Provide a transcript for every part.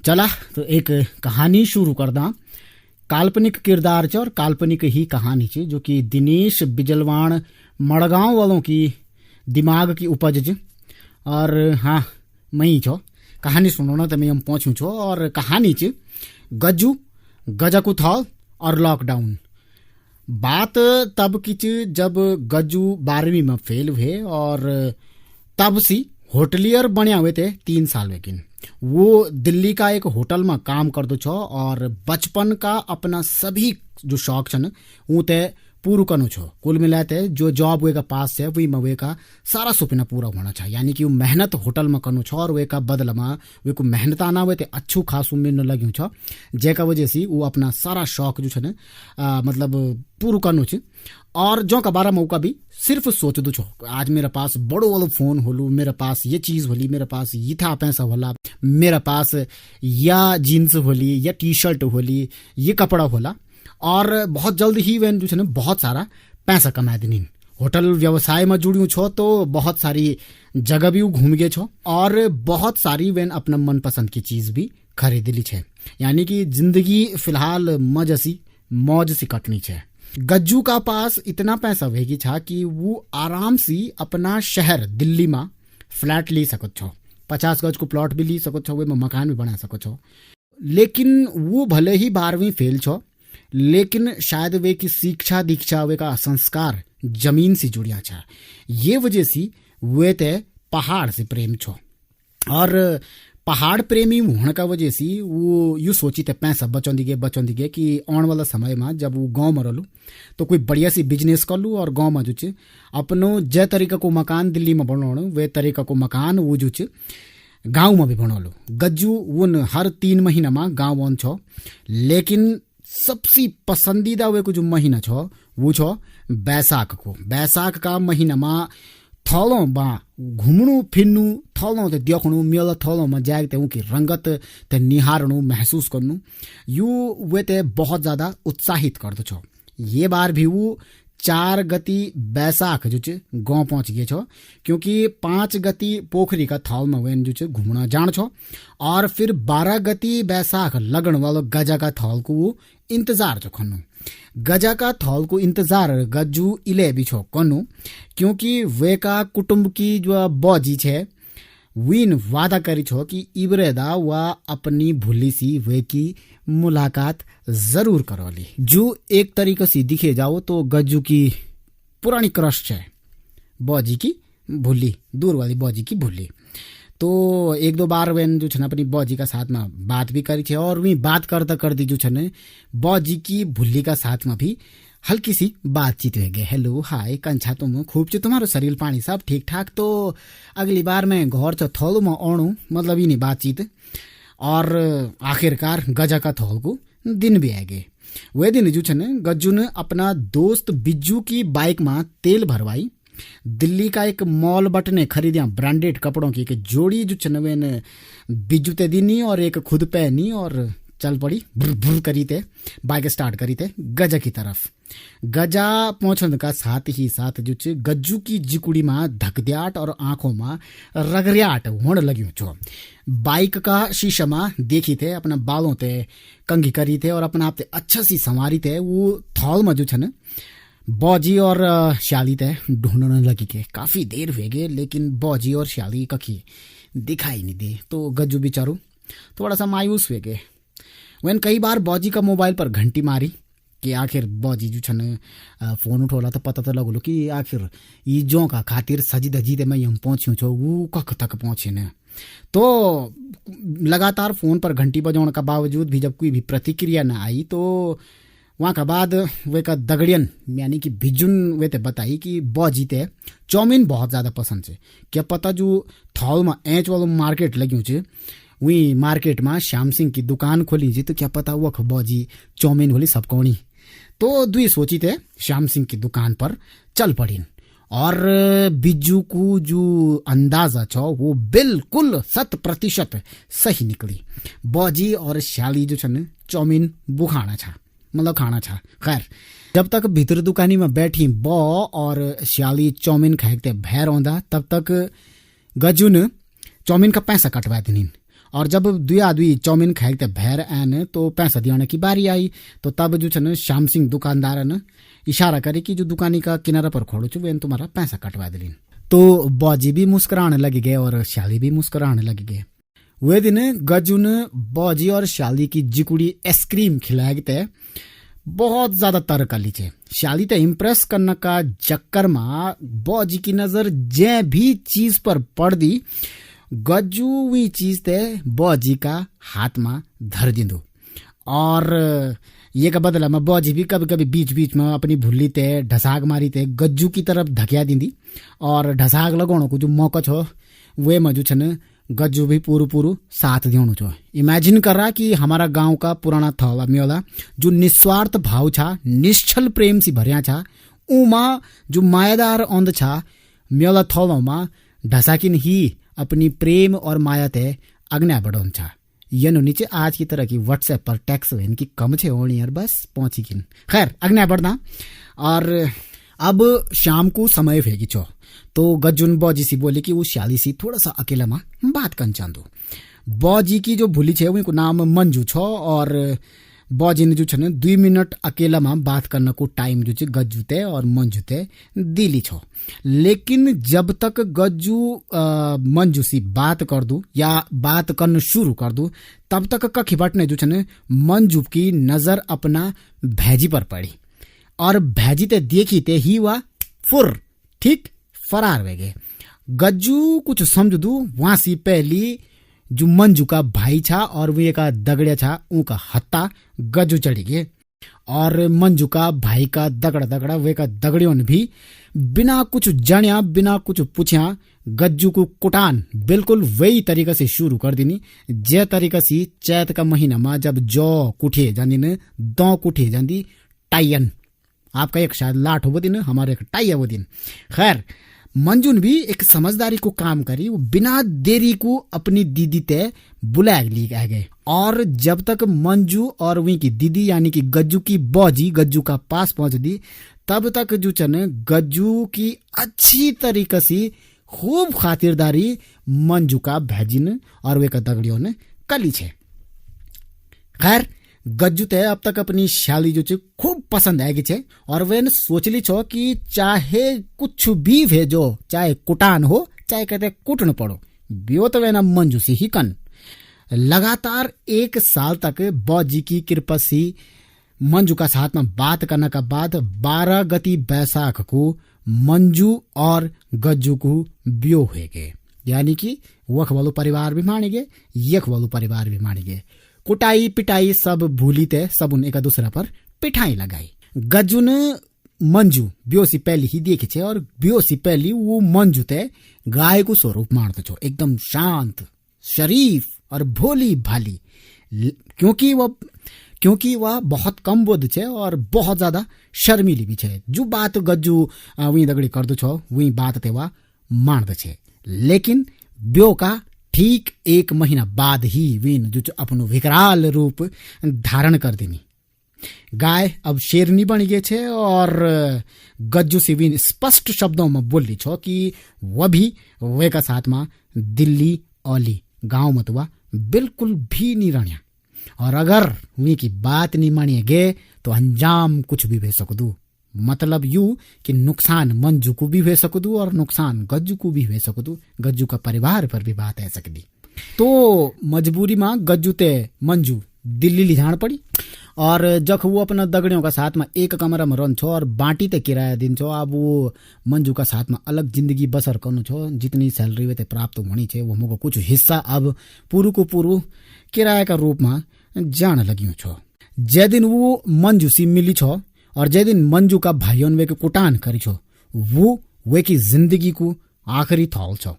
चला तो एक कहानी शुरू करदा। काल्पनिक किरदार च और काल्पनिक ही कहानी च, जो कि दिनेश बिजलवाण मड़गांव वालों की दिमाग की उपज च। और हाँ, मई छो कहानी सुनो तो मैं पहुंचू छो। और कहानी च गज्जू गजाकुथौल और लॉकडाउन। बात तब की च जब गज्जू 12वीं में फेल हुए और तब सी होटलियर बनिया हुए थे 3 साल। लेकिन वो दिल्ली का एक होटल में काम करदो छो और बचपन का अपना सभी जो शौक छन ऊते पूरू कनु छो। कुल मिलाते जो जॉब वे का पास है वही में वे का सारा सपना पूरा होना चाहिए। यानी कि वो मेहनत होटल में कनु छो और वे का बदल में वे को मेहनत आना हुए अच्छू खासू मिलने लग्यू छो, जेका वजह से वो अपना सारा शौक जो छन मतलब पूरू कनु छ। और जो का बारा मौका भी सिर्फ सोच दो छो, आज मेरे पास बड़ो वालो फोन होलू, मेरे पास ये चीज होली, मेरे पास ये था पैसा होला, मेरे पास या जीन्स होली या टी शर्ट होली, ये कपड़ा होला। और बहुत जल्द ही वे जो छन बहुत सारा पैसा कमा देनी। होटल व्यवसाय में जुड़ियो छो तो बहुत सारी जगह भी घूम गए छो और बहुत सारी वे अपना मनपसंद की चीज भी खरीद ली छे। यानी कि जिंदगी फिलहाल मौज सी कटनी छे। गज्जू का पास इतना पैसा वेगी छा कि वो आराम से अपना शहर दिल्ली में फ्लैट ली सकत छो, 50 गज को प्लॉट भी ली सकत छो, वे में मकान भी बना सकत छो। लेकिन वो भले ही 12वीं फेल छो, लेकिन शायद वे की शिक्षा दीक्षा वे का संस्कार जमीन से जुड़िया छा। ये वजह से वे ते पहाड़ से प्रेम छो और पहाड़ प्रेमी होने का वजह से वो यू सोची थे पैसा बचों दिगे कि आने वाला समय में जब वो गांव में रहलू तो कोई बढ़िया सी बिजनेस कर लू और गांव में जो चे अपनो जे तरीका को मकान दिल्ली में बनवाणु वे तरीका को मकान वो जो चे गाँव में भी बनवालू। गज्जू उन हर 3 महीना में गाँव वन छो, लेकिन सबसे पसंदीदा वे को जो महीना छो वो छो बैसाख को। बैसाख का महीना में थलों बा घूमणु फिरनु, थलों ते देखणु, मेला थलों में जाके उनकी रंगत ते निहारणु महसूस करनु, यू वे ते बहुत ज्यादा उत्साहित कर दो छो। ये बार भी वो 4 गति बैसाख जो चे गाँव पहुंच गए छो, क्योंकि 5 गति पोखरी का थौल में वे जो चे घूमना जान छो और फिर 12 गति बैसाख लगन वालो गजा का थौल को वो इंतजार जो खनु। गजा का थौल को इंतजार गज्जू इले भी छो कनु, क्योंकि वे का कुटुंब की जो बौजी छे विन वादा करी छो कि इबरेदा वा अपनी भूली सी वे की मुलाकात जरूर करोली। जो एक तरीके से दिखे जाओ तो गज्जू की पुरानी क्रश है, बौजी की भूली, दूर वाली बौजी की भूली। तो 1-2 बार वे जो छन अपनी बौजी का साथ में बात भी करी छे और वी बात करता करती जो छन बौजी की भूली का साथ में भी हल्की सी बातचीत हो गई। हेलो हाय कंछा तुम खूब छो, तुम्हारो शरीर पानी सब ठीक ठाक, तो अगली बार मैं घर चो थोलो में आणु, मतलब ही नहीं बातचीत। और आखिरकार गजा का थोल को दिन भी आ गए। वे दिन जो छन गज्जू ने अपना दोस्त बिज्जू की बाइक में तेल भरवाई, दिल्ली का एक मॉल बटने खरीदिया ब्रांडेड कपड़ों की एक जोड़ी जो छन वे बिज्जू ते दीनी और एक खुद पहनी और चल पड़ी भुर भुर करी थे, बाइक स्टार्ट करी थे गजा की तरफ। गजा पहुंचने का साथ ही साथ जो चे गज्जू की जिकुड़ी में धकद्याट और आंखों में रगरियाट होने लगी छो। बाइक का शीशा में देखी थे, अपना बालों ते कंघी करी थे और अपना आप ते अच्छा सी संवारी थे। वो थौल में जो छन बौजी और श्याली ते ढूंढने लगी के काफी देर हो गए, लेकिन बौजी और श्याली कखी दिखाई नहीं दे। तो गज्जू बेचारू थोड़ा सा मायूस हो गए। वैन कई बार बौजी का मोबाइल पर घंटी मारी कि आखिर बौजी जो छन फोन उठोला तो पता तो लगलो कि आखिर ये जो का खातिर सजी धजी ते मैं यम पहुंच्यू छो वो कख तक पहुंचे न। तो लगातार फोन पर घंटी बजाने का बावजूद भी जब कोई भी प्रतिक्रिया न आई तो वहाँ का बाद वे का दगड़ियन यानी कि भिजुन वे ते बताई कि बौजी ते चाउमीन बहुत ज्यादा पसंद है। क्या पता जो थौल में एच वालो मार्केट लग्यू छे वही मार्केट में श्याम सिंह की दुकान खोली जी, तो क्या पता वो बौजी चाउमीन होली सबकोणी। तो दुई सोची थे श्याम सिंह की दुकान पर चल पड़ी और बिज्जू को जो अंदाजा छो वो बिल्कुल 100% सही निकली। बौजी और श्याली जो छन चाउमीन बुखाना छा, मतलब खाना छा। खैर जब तक भीतर दुकानी में बैठी बौ और श्याली चाउमीन खाते भैर आंदा, तब तक गज्जू ने चाउमीन का पैसा कटवा देनी और जब दुई चाउमिन खाए ते भैर आन तो पैसा दियाने की बारी आई। तो तब जो छन श्याम सिंह दुकानदार ने इशारा करे कि जो दुकानी का किनारा पर खड़ो छु वे तुम्हारा पैसा कटवा दिलीन। तो बौजी भी मुस्कुराने लग गए और श्याली भी मुस्कुराने लग गए। वे दिन गज्जू ने बौजी और श्याली की जिकुड़ी आइसक्रीम खिलाए ते बहुत ज्यादा तरक ली छे। श्याली ते इम्प्रेस करने का चक्कर में बौजी की नजर जे भी चीज पर पड़ दी गज्जू वी चीज ते बौजी का हाथ में धर दिंदो और ये का बदला में बौजी भी कभी कभी बीच बीच में अपनी भुल्ली ते ढसाग मारी ते गज्जू की तरफ धकिया दिंदी और ढसाग लगाने को जो मौका छो वे में जो छन गज्जू भी पूरू साथ देणु छो। इमेजिन कर रहा कि हमारा गांव का पुराना थौला मेला जो निस्वार्थ भाव छा निश्चल प्रेम से भरिया छा उमा जो मायादार औंद छा मेला थौलों में ढसाकिन ही अपनी प्रेम और माया ते अग्नि बढ़ोन छा। ये नीचे आज की तरह की व्हाट्सएप पर टैक्स इनकी कम छे होनी यार बस पहुंची किन खैर अग्नि बढ़ना। और अब शाम को समय भेगी छो तो गज्जून बौजी सी बोले कि वो श्याली सी थोड़ा सा अकेला में बात कर चाहूँ। बौजी की जो भूली छे उनको नाम मंजू छो और बौजी ने जो छे 2 मिनट अकेला में बात करने को टाइम जो गज्जू ते और मंजू ते दिली छो। लेकिन जब तक गज्जू मंजू सी बात कर दू या बात करना शुरू कर दू तब तक कखी बटने जो छे मंजू की नजर अपना भैजी पर पड़ी और भैजी ते देखी ते ही वह फुर ठीक फरार वे गए। गज्जू कुछ समझ दू वहां सी पहली जो मंजू का भाई छा और वे का दगड़िया छा उनका हत्ता गज्जू चढ़ी गए और मंजू का भाई का दगड़ा वे का दगड़ियों ने भी बिना कुछ जानिया बिना कुछ पूछया गज्जू को कुटान बिल्कुल वही तरीका से शुरू कर दीनी जे तरीका से चैत का महीना में जब जौ कुठे जानी ने दौ कुठे जाती टाइयन आपका एक शायद लाठ हो दिन हमारे एक टाइया वो दिन। खैर मंजू ने भी एक समझदारी को काम करी वो बिना देरी को अपनी दीदी ते बुला ली गए और जब तक मंजू और वही की दीदी यानी कि गज्जू की बौजी गज्जू का पास पहुंच दी तब तक जो चन गज्जू की अच्छी तरीके से खूब खातिरदारी मंजू का भैजिन और वे का दगड़ियों ने कली छे। खैर गज्जू ते अब तक अपनी श्याली जो खूब पसंद आएगी छे और वे सोचली छो कि चाहे कुछ भी भेजो चाहे कुटान हो चाहे कहते कुटन पड़ो बियो तो वे ना मंजू से ही कन। लगातार 1 साल तक बौजी की कृपा से मंजू का साथ में बात करने का बाद 12 गति बैसाख को मंजू और गज्जू को ब्यो हुए गए यानी कि वख वालों परिवार भी माने गए यख वालों परिवार भी माने गए। कुटाई पिटाई सब भूली ते सब उन एक दूसरा पर पिठाई लगाई। गज्जू ने मंजू ब्यो से पहले ही देखी छे और ब्यो से पहले वो मंजू ते गाय को स्वरूप मानते छो एकदम शांत शरीफ और भोली भाली क्योंकि वह बहुत कम बोध छे और बहुत ज्यादा शर्मीली भी छे। जो बात गज्जू वही दगड़ी कर दो छो वही बात ते वह मानते छे। लेकिन ब्यो का ठीक 1 महीना बाद ही वीन जो अपनो विकराल रूप धारण कर देनी। गाय अब शेरनी बन गए छे और गज्जू से वीन स्पष्ट शब्दों में बोली छो कि वह भी वे का साथ में दिल्ली औली गांव में तो बिल्कुल भी नहीं रहनिया और अगर वी की बात नहीं मानिए गए तो अंजाम कुछ भी भेज सकदू। मतलब यू कि नुकसान मंजू को भी हो सकदू और नुकसान गज्जू को भी हो सकदू गज्जू का परिवार पर भी बात आ सकती। तो मजबूरी में गज्जू ते मंजू दिल्ली ले जान पड़ी और जब वो अपना दगड़ियों का साथ में एक कमरा में रह छो और बांटी ते किराया दिन छो। अब वो मंजू का साथ में अलग जिंदगी बसर करनो छो जितनी सैलरी वे प्राप्त होनी छे वो मुझको कुछ हिस्सा अब पूरू को पूरू किराया का रूप में जान लगी छो। जे दिन वो मंजू से मिली छो और जे दिन मंजू का भाइयों वे के कुटान करी छो वो वे की जिंदगी को आखिरी थौल छो।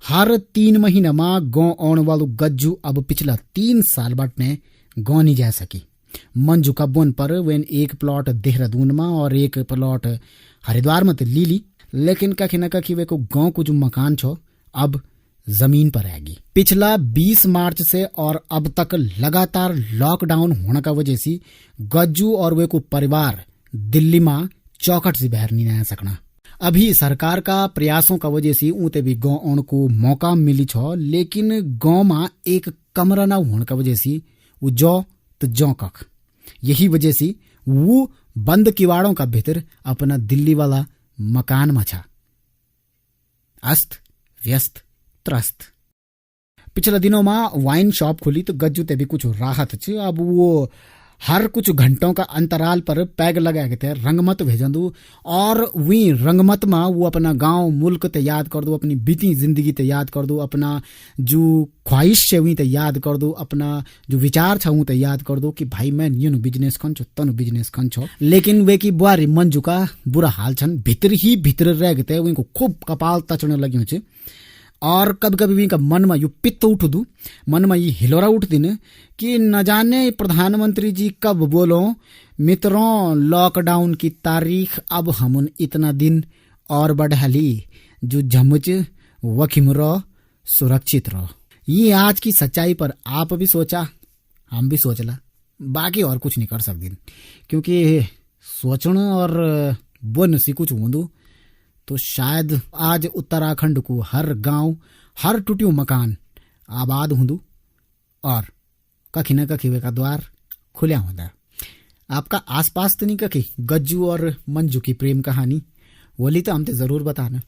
हर 3 महीना में गाँव आने वालों गज्जू अब पिछला 3 साल बाट ने गाँव नहीं जा सकी। मंजू का बोन पर वे एक प्लॉट देहरादून में और एक प्लॉट हरिद्वार में तो ली लेकिन कखी न कखी वे को गाँव को जो मकान छो अब जमीन पर आएगी। पिछला 20 मार्च से और अब तक लगातार लॉकडाउन होने का वजह से गज्जू और वे को परिवार दिल्ली में चौखट से बाहर नहीं आ सकना। अभी सरकार का प्रयासों का वजह से ऊते भी गाँव आने को मौका मिली छ, लेकिन गाँव में एक कमरा ना होने का वजह से वो जौ तो जौ कख। यही वजह से वो बंद किवाड़ों का भीतर अपना दिल्ली वाला मकान में छा, अस्त व्यस्त त्रस्त। पिछले दिनों में वाइन शॉप खुली तो गज्जू ते भी कुछ राहत छ। अब वो हर कुछ घंटों का अंतराल पर पैग लगा के थे रंगमत भेजंदू, और वही रंगमत में वो अपना गांव मुल्क ते याद कर दो, अपनी बीती जिंदगी ते याद कर दो, अपना जो ख्वाहिश है वही ते याद कर दो, अपना जो विचार था वो ते याद कर दो कि भाई मैं यूं बिजनेस खन छो तनु बिजनेस खन छो। लेकिन वे की बुआरी मंजू का बुरा हाल छन, भीतर ही भीतर रह गए वही को खूब कपाल तचने लग्यो छे। और कभी कभी भी मन में यू पित्त उठ दू, मन में ये हिलोरा उठ दिन कि न जाने प्रधानमंत्री जी कब बोलो मित्रों लॉकडाउन की तारीख अब हम इतना दिन और बढ़ाली, जो झमुच वखिम रहो सुरक्षित रहो। ये आज की सच्चाई पर आप भी सोचा, हम भी सोचला, बाकी और कुछ नहीं कर सकते, क्योंकि सोचना और बोन सी कुछ होंदू तो शायद आज उत्तराखंड को हर गांव हर टूटियो मकान आबाद होंदू और कखी न कखी वे का द्वार खुल्या होंदा। आपका आसपास तो नहीं कखी गज्जू और मंजू की प्रेम कहानी, बोली तो हम तो जरूर बताना।